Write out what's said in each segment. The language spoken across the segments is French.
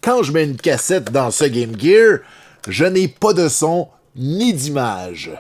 Quand je mets une cassette dans ce Game Gear, je n'ai pas de son ni d'image.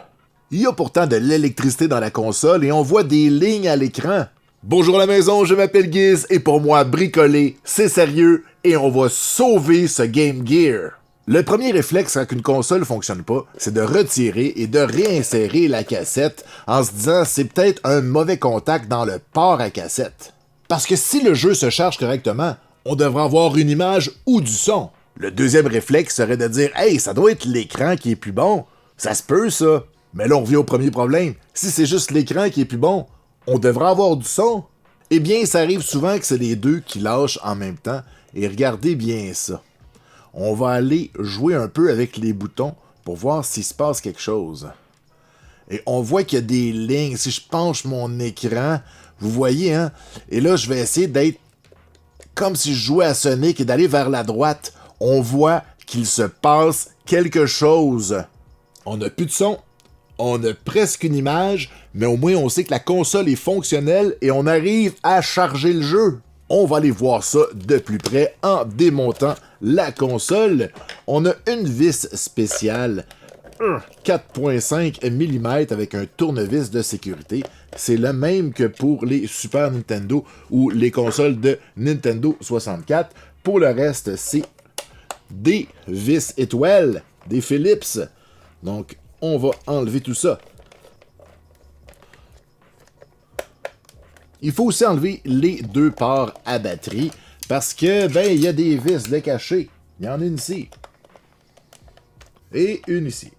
Il y a pourtant de l'électricité dans la console et on voit des lignes à l'écran. Bonjour la maison, je m'appelle Giz et pour moi, bricoler, c'est sérieux et on va sauver ce Game Gear. Le premier réflexe quand une console fonctionne pas, c'est de retirer et de réinsérer la cassette en se disant c'est peut-être un mauvais contact dans le port à cassette. Parce que si le jeu se charge correctement, on devrait avoir une image ou du son. Le deuxième réflexe serait de dire « Hey, ça doit être l'écran qui est plus bon. » Ça se peut, ça. Mais là, on revient au premier problème. Si c'est juste l'écran qui est plus bon, on devrait avoir du son. Eh bien, ça arrive souvent que c'est les deux qui lâchent en même temps. Et regardez bien ça. On va aller jouer un peu avec les boutons pour voir s'il se passe quelque chose. Et on voit qu'il y a des lignes. Si je penche mon écran, vous voyez, hein? Et là, je vais essayer d'être comme si je jouais à Sonic et d'aller vers la droite. On voit qu'il se passe quelque chose. On n'a plus de son, on a presque une image, mais au moins on sait que la console est fonctionnelle et on arrive à charger le jeu. On va aller voir ça de plus près en démontant la console. On a une vis spéciale, 4.5 mm avec un tournevis de sécurité. C'est le même que pour les Super Nintendo ou les consoles de Nintendo 64. Pour le reste, c'est des vis étoiles, des Philips. Donc, on va enlever tout ça. Il faut aussi enlever les deux ports à batterie parce que, il y a des vis de cachées. Il y en a une ici. Et une ici.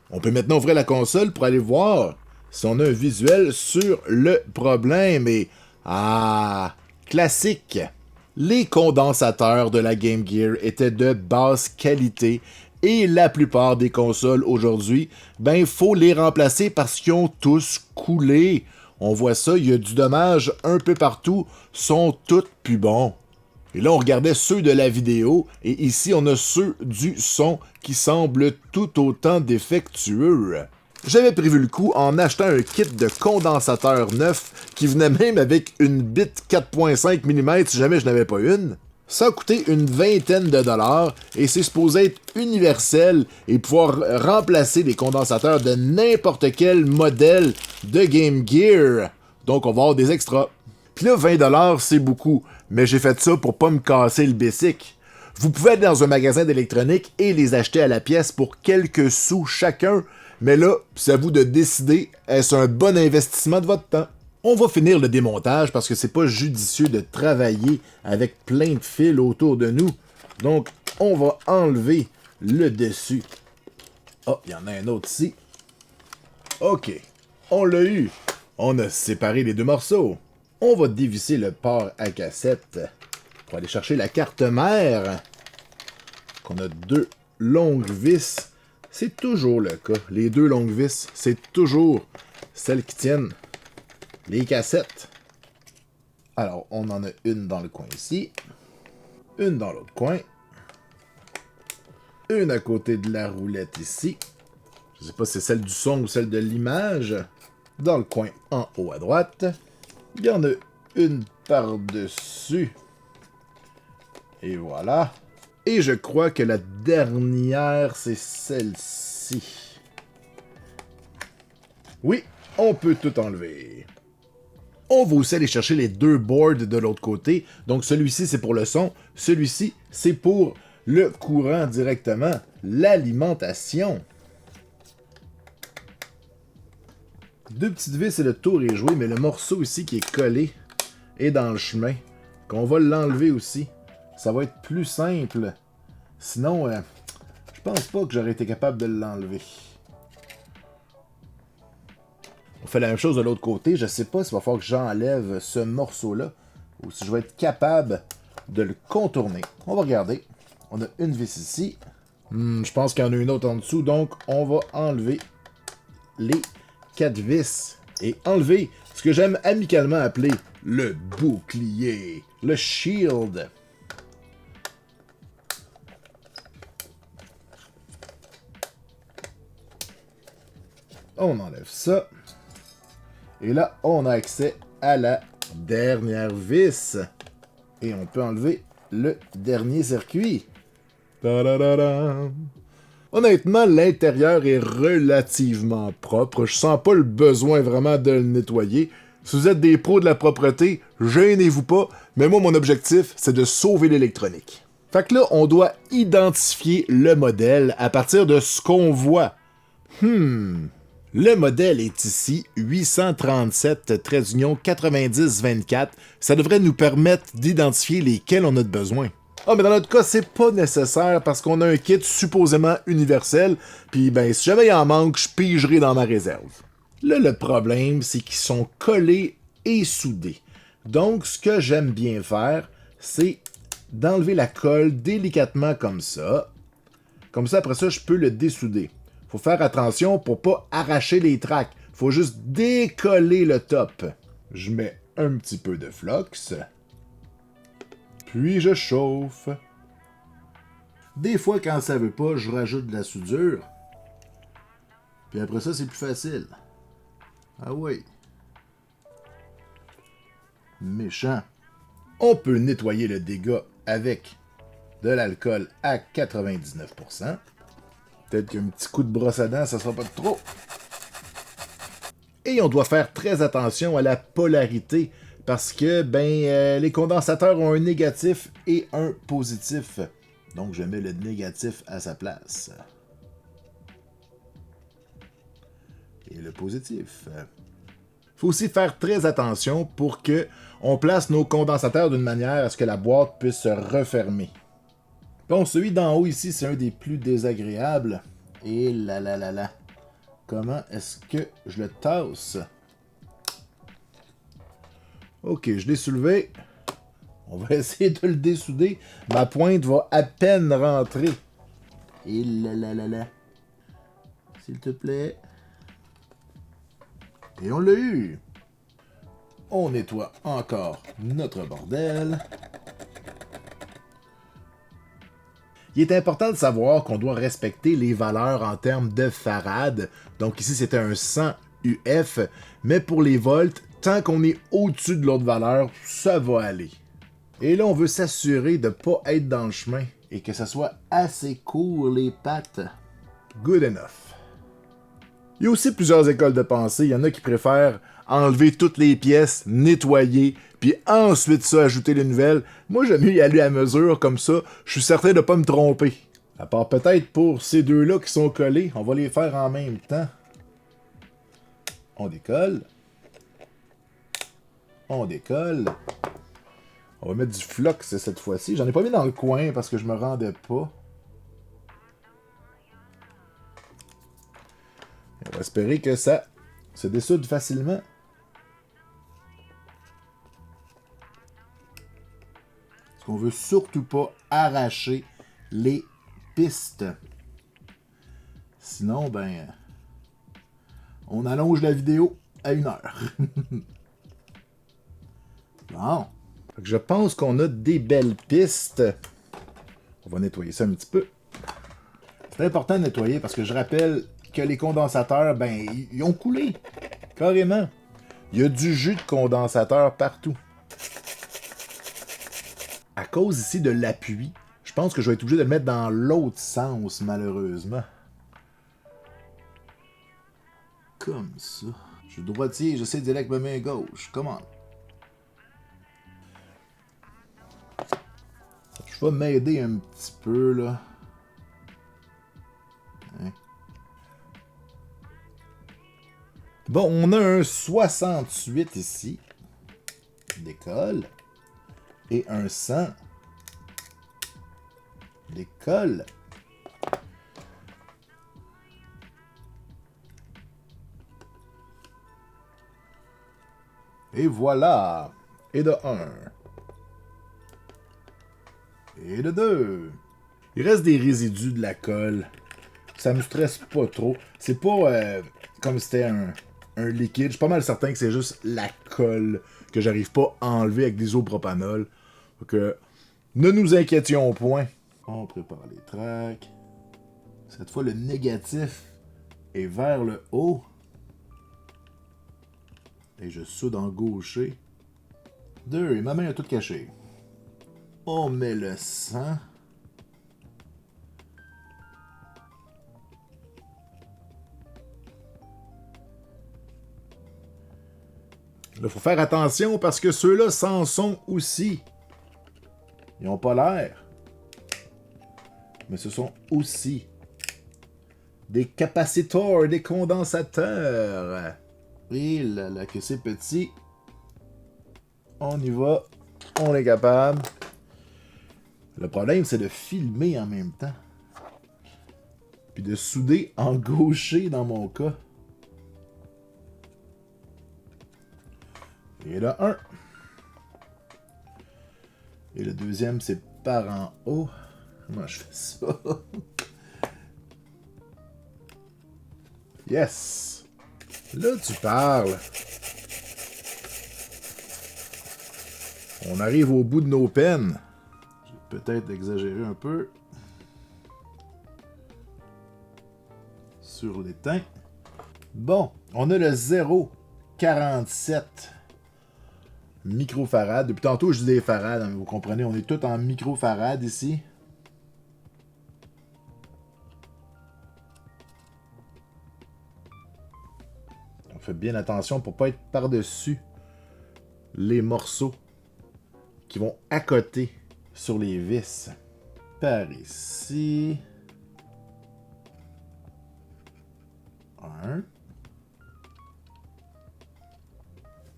On peut maintenant ouvrir la console pour aller voir si on a un visuel sur le problème. Et, classique. Les condensateurs de la Game Gear étaient de basse qualité et la plupart des consoles aujourd'hui, faut les remplacer parce qu'ils ont tous coulé. On voit ça, il y a du dommage un peu partout, sont tous plus bons. Et là, on regardait ceux de la vidéo, et ici, on a ceux du son qui semblent tout autant défectueux. J'avais prévu le coup en achetant un kit de condensateur neuf qui venait même avec une bite 4.5 mm si jamais je n'avais pas une. Ça a coûté une vingtaine de dollars et c'est supposé être universel et pouvoir remplacer les condensateurs de n'importe quel modèle de Game Gear. Donc on va avoir des extras. Puis là, 20 dollars c'est beaucoup, mais j'ai fait ça pour pas me casser le basic. Vous pouvez aller dans un magasin d'électronique et les acheter à la pièce pour quelques sous chacun, mais là, c'est à vous de décider, est-ce un bon investissement de votre temps? On va finir le démontage parce que c'est pas judicieux de travailler avec plein de fils autour de nous. Donc, on va enlever le dessus. Oh, il y en a un autre ici. Ok, on l'a eu. On a séparé les deux morceaux. On va dévisser le port à cassette pour aller chercher la carte mère. On a deux longues vis. C'est toujours le cas. Les deux longues vis, c'est toujours celles qui tiennent les cassettes. Alors, on en a une dans le coin ici. Une dans l'autre coin. Une à côté de la roulette ici. Je sais pas si c'est celle du son ou celle de l'image. Dans le coin en haut à droite. Il y en a une par-dessus. Et voilà. Et je crois que la dernière, c'est celle-ci. Oui, on peut tout enlever. On va aussi aller chercher les deux boards de l'autre côté. Donc celui-ci, c'est pour le son. Celui-ci, c'est pour le courant directement. L'alimentation. Deux petites vis et le tour est joué, mais le morceau ici qui est collé est dans le chemin. Qu'on va l'enlever aussi. Ça va être plus simple. Sinon, je pense pas que j'aurais été capable de l'enlever. On fait la même chose de l'autre côté. Je sais pas s'il va falloir que j'enlève ce morceau-là ou si je vais être capable de le contourner. On va regarder. On a une vis ici. Je pense qu'il y en a une autre en dessous. Donc, on va enlever les 4 vis. Et enlever ce que j'aime amicalement appeler le bouclier. Le shield. On enlève ça. Et là, on a accès à la dernière vis. Et on peut enlever le dernier circuit. Ta-da-da-da. Honnêtement, l'intérieur est relativement propre. Je sens pas le besoin vraiment de le nettoyer. Si vous êtes des pros de la propreté, gênez-vous pas, mais moi, mon objectif, c'est de sauver l'électronique. Fait que là, on doit identifier le modèle à partir de ce qu'on voit. Le modèle est ici 837-9024. Ça devrait nous permettre d'identifier lesquels on a besoin. Ah, mais dans notre cas, c'est pas nécessaire parce qu'on a un kit supposément universel, puis ben, si jamais il en manque, je pigerai dans ma réserve. Là, le problème, c'est qu'ils sont collés et soudés. Donc, ce que j'aime bien faire, c'est d'enlever la colle délicatement comme ça. Comme ça, après ça, je peux le dessouder. Faut faire attention pour pas arracher les tracks. Faut juste décoller le top. Je mets un petit peu de flox. Puis je chauffe. Des fois, quand ça veut pas, je rajoute de la soudure. Puis après ça, c'est plus facile. Ah oui. Méchant. On peut nettoyer le dégât avec de l'alcool à 99%. Peut-être qu'un petit coup de brosse à dents, ça sera pas de trop. Et on doit faire très attention à la polarité parce que les condensateurs ont un négatif et un positif. Donc je mets le négatif à sa place. Et le positif. Faut aussi faire très attention pour que on place nos condensateurs d'une manière à ce que la boîte puisse se refermer. Bon, celui d'en haut ici, c'est un des plus désagréables. Et là. Comment est-ce que je le tasse? Ok, je l'ai soulevé. On va essayer de le dessouder. Ma pointe va à peine rentrer. Et là. S'il te plaît. Et on l'a eu. On nettoie encore notre bordel. Il est important de savoir qu'on doit respecter les valeurs en termes de farad. Donc ici, c'était un 100 UF. Mais pour les volts, tant qu'on est au-dessus de l'autre valeur, ça va aller. Et là, on veut s'assurer de ne pas être dans le chemin et que ça soit assez court les pattes. Good enough. Il y a aussi plusieurs écoles de pensée. Il y en a qui préfèrent enlever toutes les pièces, nettoyer, puis ensuite ça, ajouter les nouvelles. Moi, j'aime mieux y aller à mesure, comme ça, je suis certain de ne pas me tromper. À part peut-être pour ces deux-là qui sont collés, on va les faire en même temps. On décolle. On décolle. On va mettre du flox cette fois-ci. J'en ai pas mis dans le coin parce que je me rendais pas. On va espérer que ça se dessoude facilement. Parce qu'on veut surtout pas arracher les pistes. Sinon, on allonge la vidéo à 1 heure. Bon. Je pense qu'on a des belles pistes. On va nettoyer ça un petit peu. C'est important de nettoyer parce que je rappelle que les condensateurs, ils ont coulé. Carrément. Il y a du jus de condensateur partout. À cause ici de l'appui, je pense que je vais être obligé de le mettre dans l'autre sens, malheureusement. Comme ça. Je suis droitier, j'essaie d'y aller avec ma main gauche. Comment? Je vais m'aider un petit peu, là. Hein? Bon, on a un 68 ici. Décolle. Et un 100. Décolle. Et voilà. Et de 1. Et de 2. Il reste des résidus de la colle. Ça me stresse pas trop. C'est pas comme si c'était un liquide. Je suis pas mal certain que c'est juste la colle que j'arrive pas à enlever avec des isopropanol. Donc, ne nous inquiétions point. On prépare les tracks. Cette fois, le négatif est vers le haut. Et je soude en gaucher. 2. Et ma main a tout caché. On met le 100. Là, faut faire attention parce que ceux-là s'en sont aussi. Ils n'ont pas l'air. Mais ce sont aussi des capacitors, des condensateurs. Et là, que c'est petit. On y va. On est capable. Le problème, c'est de filmer en même temps. Puis de souder en gaucher dans mon cas. Et là, un. Et le deuxième, c'est par en haut. Comment je fais ça? Yes! Là, tu parles. On arrive au bout de nos peines. J'ai peut-être exagéré un peu. Sur l'étain. Bon, on a le 0,47 microfarad. Depuis tantôt, je dis des farad, hein, vous comprenez, on est tous en microfarad ici. On fait bien attention pour ne pas être par-dessus les morceaux qui vont accoter sur les vis. Par ici. 1.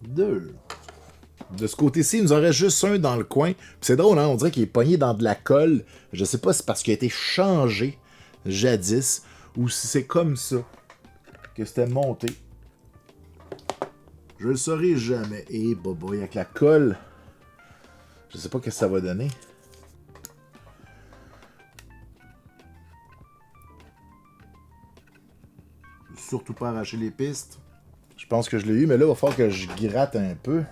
2. De ce côté-ci, il nous en reste juste un dans le coin. C'est drôle, hein? On dirait qu'il est pogné dans de la colle. Je sais pas si c'est parce qu'il a été changé jadis ou si c'est comme ça que c'était monté. Je le saurai jamais. Et bobo, avec la colle, je sais pas ce que ça va donner. Surtout pas arracher les pistes. Je pense que je l'ai eu, mais là, il va falloir que je gratte un peu.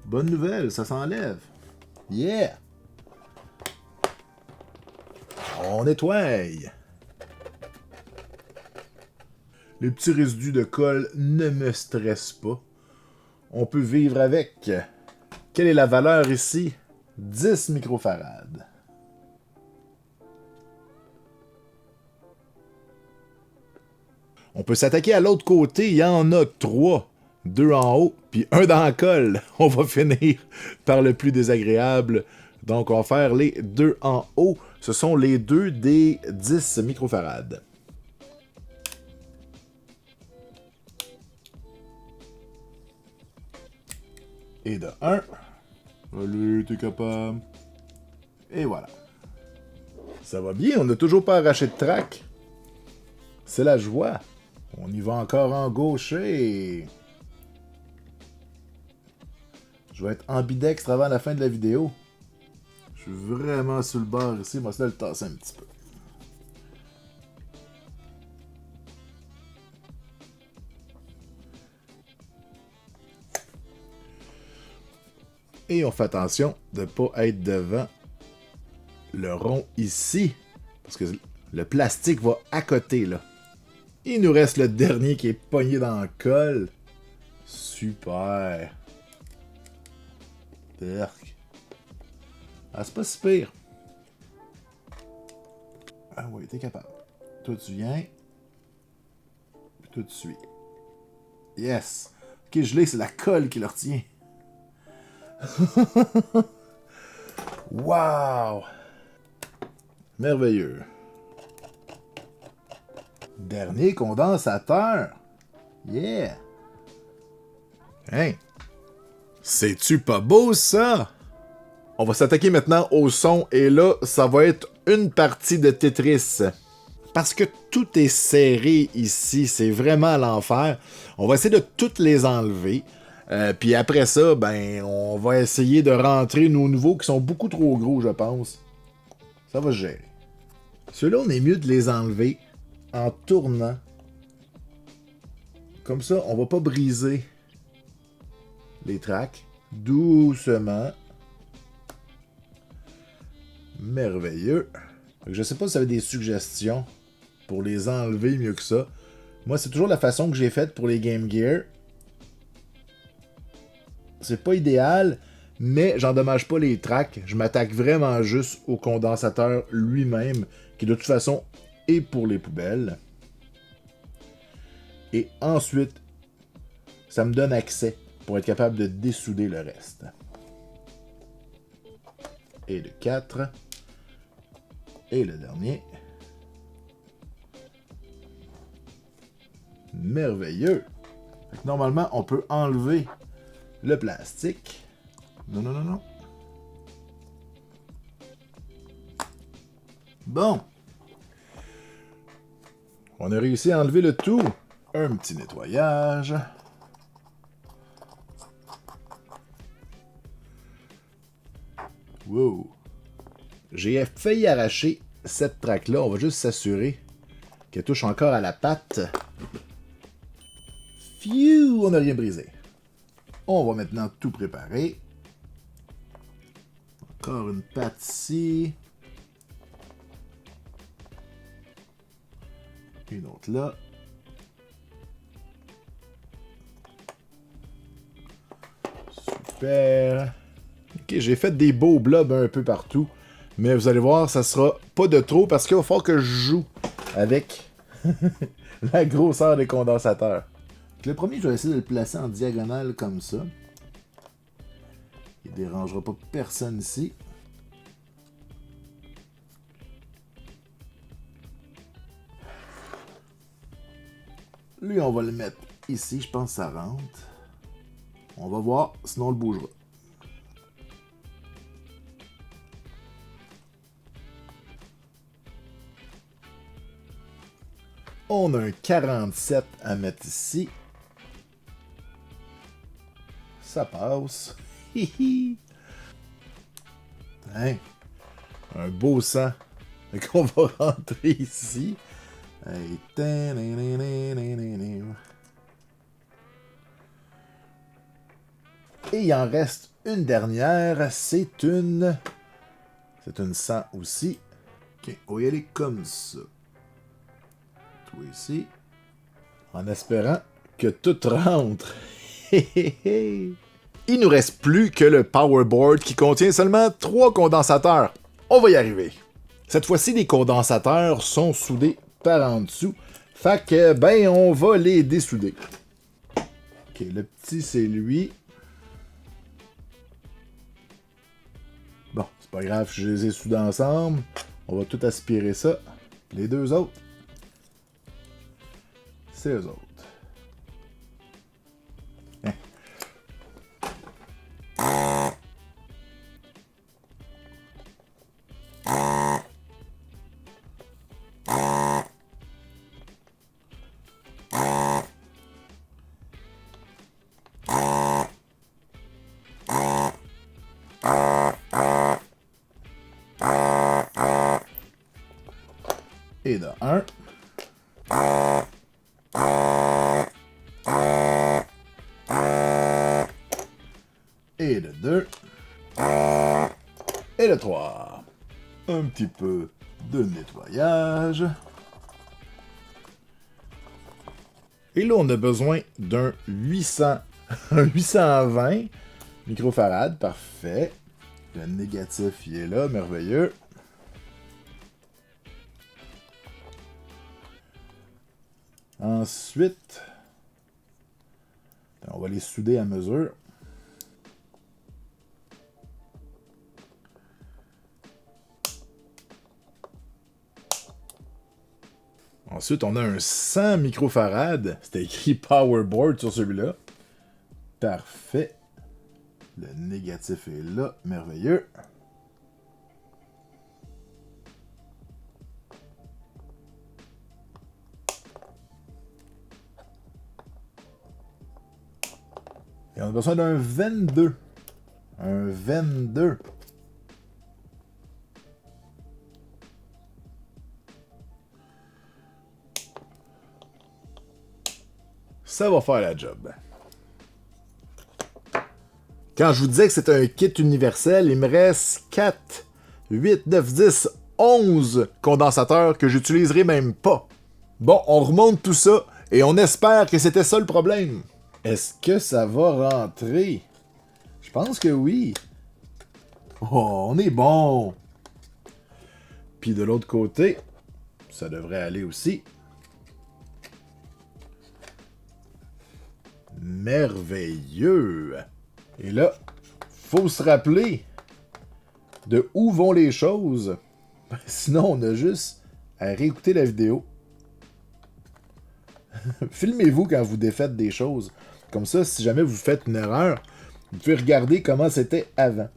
Bonne nouvelle, ça s'enlève. Yeah! On nettoie. Les petits résidus de colle ne me stressent pas. On peut vivre avec. Quelle est la valeur ici? 10 microfarad. On peut s'attaquer à l'autre côté. Il y en a 3. 2 en haut, puis 1 dans la colle. On va finir par le plus désagréable. Donc, on va faire les 2 en haut. Ce sont les 2 des 10 microfarad. Et de 1. Allez, t'es capable. Et voilà. Ça va bien, on n'a toujours pas arraché de track. C'est la joie. On y va encore en gaucher. Je vais être ambidextre avant la fin de la vidéo. Je suis vraiment sur le bord ici. Moi, ça le tasser un petit peu. Et on fait attention de ne pas être devant le rond ici. Parce que le plastique va à côté, là. Il nous reste le dernier qui est pogné dans le col. Super. Perk. Ah, c'est pas si pire. Ah oui, t'es capable. Toi, tu viens. Puis toi, tu suis. Yes. Ok, gelé, c'est la colle qui le retient. Wow! Merveilleux. Dernier condensateur. Yeah! Hein? C'est-tu pas beau, ça? On va s'attaquer maintenant au son, et là, ça va être une partie de Tetris. Parce que tout est serré ici, c'est vraiment l'enfer. On va essayer de toutes les enlever. Puis après ça, ben, on va essayer de rentrer nos nouveaux qui sont beaucoup trop gros, je pense. Ça va se gérer. Ceux-là, on est mieux de les enlever en tournant. Comme ça, on va pas briser les tracks. Doucement. Merveilleux. Je sais pas si vous avez des suggestions pour les enlever mieux que ça. Moi, c'est toujours la façon que j'ai faite pour les Game Gear. C'est pas idéal, mais j'endommage pas les tracks. Je m'attaque vraiment juste au condensateur lui-même, qui de toute façon est pour les poubelles. Et ensuite, ça me donne accès pour être capable de dessouder le reste. Et le 4. Et le dernier. Merveilleux. Fait que normalement, on peut enlever le plastique. Non. Bon. On a réussi à enlever le tout. Un petit nettoyage. Wow. J'ai failli arracher cette traque-là. On va juste s'assurer qu'elle touche encore à la patte. Phew, on n'a rien brisé. On va maintenant tout préparer. Encore une patte ici. Une autre là. Super. Ok, j'ai fait des beaux blobs un peu partout. Mais vous allez voir, ça sera pas de trop parce qu'il va falloir que je joue avec la grosseur des condensateurs. Donc, le premier, je vais essayer de le placer en diagonale comme ça. Il ne dérangera pas personne ici. Lui, on va le mettre ici. Je pense que ça rentre. On va voir, sinon on le bougera. On a un 47 à mettre ici. Ça passe. Hein? Un beau sang qu'on va rentrer ici. Et il en reste une dernière. C'est une 100 aussi. Ok, on va y aller comme ça. Tout ici. En espérant que tout rentre. Il nous reste plus que le powerboard qui contient seulement 3 condensateurs. On va y arriver. Cette fois-ci, les condensateurs sont soudés par en dessous. Fait que, ben, on va les dessouder. Ok, le petit, c'est lui. Bon, c'est pas grave, je les ai soudés ensemble. On va tout aspirer ça. Les deux autres, c'est eux autres. Et de 1. Et de 2. Et de 3. Un petit peu de nettoyage. Et là, on a besoin d'un 820 microfarad. Parfait. Le négatif, il est là. Merveilleux. Ensuite, on va les souder à mesure. Ensuite, on a un 100 microfarad. C'était écrit Powerboard sur celui-là. Parfait. Le négatif est là. Merveilleux. Et on a besoin d'un 22. Un 22. Ça va faire la job. Quand je vous disais que c'était un kit universel, il me reste 4, 8, 9, 10, 11 condensateurs que j'utiliserai même pas. Bon, on remonte tout ça et on espère que c'était ça le problème. Est-ce que ça va rentrer? Je pense que oui. Oh, on est bon. Puis de l'autre côté, ça devrait aller aussi. Merveilleux. Et là, faut se rappeler de où vont les choses. Sinon, on a juste à réécouter la vidéo. Filmez-vous quand vous défaites des choses. Comme ça, si jamais vous faites une erreur, vous pouvez regarder comment c'était avant.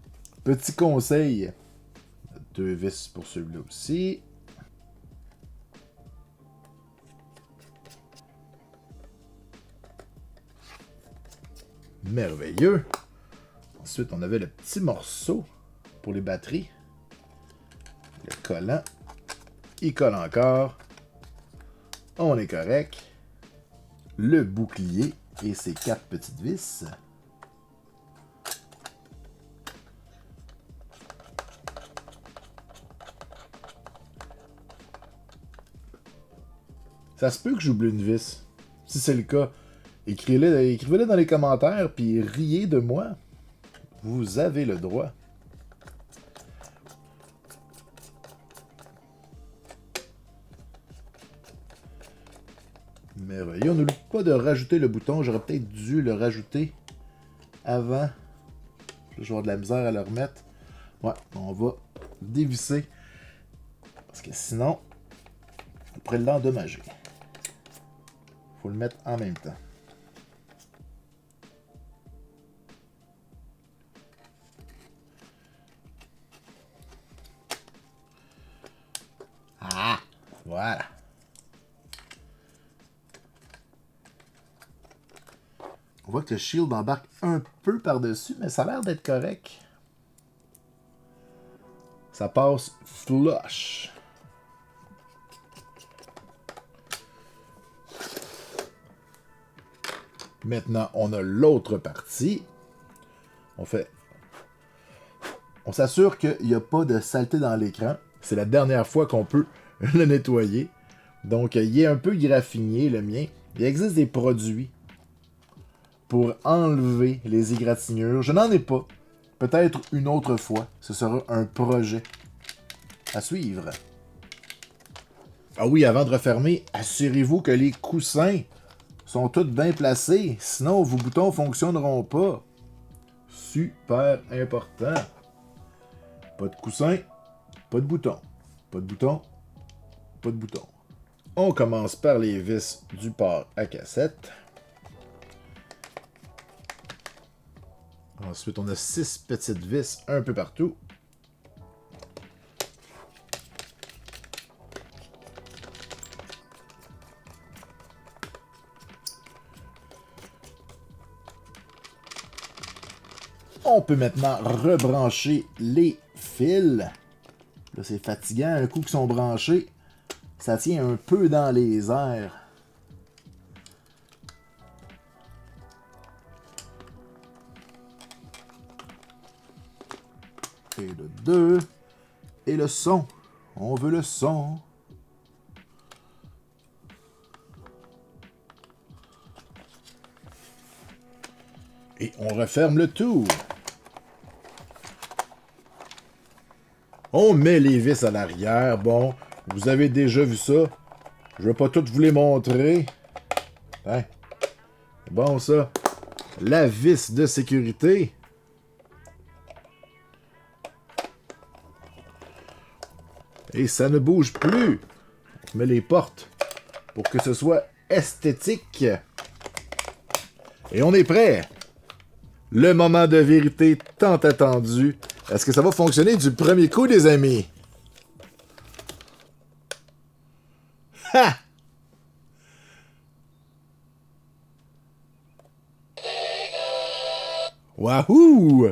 Petit conseil. 2 vis pour celui-là aussi. Merveilleux. Ensuite, on avait le petit morceau pour les batteries. Le collant. Il colle encore. On est correct. Le bouclier et ses 4 petites vis. Ça se peut que j'oublie une vis. Si c'est le cas, écrivez-le dans les commentaires puis riez de moi. Vous avez le droit. Merveilleux. On n'oublie pas de rajouter le bouton. J'aurais peut-être dû le rajouter avant. Je vais avoir de la misère à le remettre. Ouais, on va dévisser. Parce que sinon, on pourrait l'endommager. Faut le mettre en même temps. Ah! Voilà. On voit que le shield embarque un peu par-dessus, mais ça a l'air d'être correct. Ça passe flush. Maintenant, on a l'autre partie. On s'assure qu'il n'y a pas de saleté dans l'écran. C'est la dernière fois qu'on peut le nettoyer. Donc, il est un peu graffiné, le mien. Il existe des produits pour enlever les égratignures. Je n'en ai pas. Peut-être une autre fois. Ce sera un projet à suivre. Ah oui, avant de refermer, assurez-vous que les coussins sont tous bien placés. Sinon, vos boutons ne fonctionneront pas. Super important. Pas de coussin, pas de bouton. Pas de bouton, pas de bouton. On commence par les vis du port à cassette. Ensuite, on a 6 petites vis un peu partout. On peut maintenant rebrancher les fils. Là, c'est fatigant. Un coup qu'ils sont branchés, ça tient un peu dans les airs. Et le 2. Et le son. On veut le son. Et on referme le tout. On met les vis à l'arrière. Bon, vous avez déjà vu ça. Je vais pas toutes vous les montrer. Hein? C'est bon, ça. La vis de sécurité. Et ça ne bouge plus. On met les portes pour que ce soit esthétique. Et on est prêt. Le moment de vérité tant attendu. Est-ce que ça va fonctionner du premier coup, les amis? Ha! Wahoo!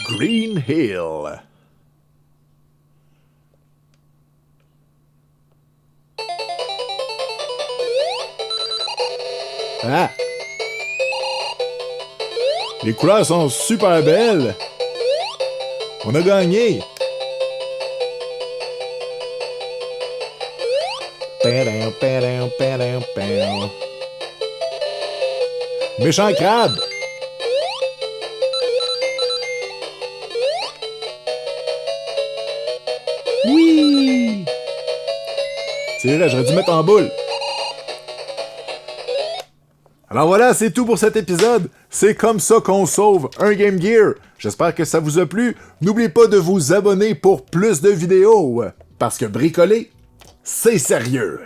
Green Hill. Ah! Les couleurs sont super belles! On a gagné! Méchant crabe! Oui! C'est vrai, j'aurais dû mettre en boule. Alors voilà, c'est tout pour cet épisode. C'est comme ça qu'on sauve un Game Gear. J'espère que ça vous a plu. N'oubliez pas de vous abonner pour plus de vidéos. Parce que bricoler, c'est sérieux.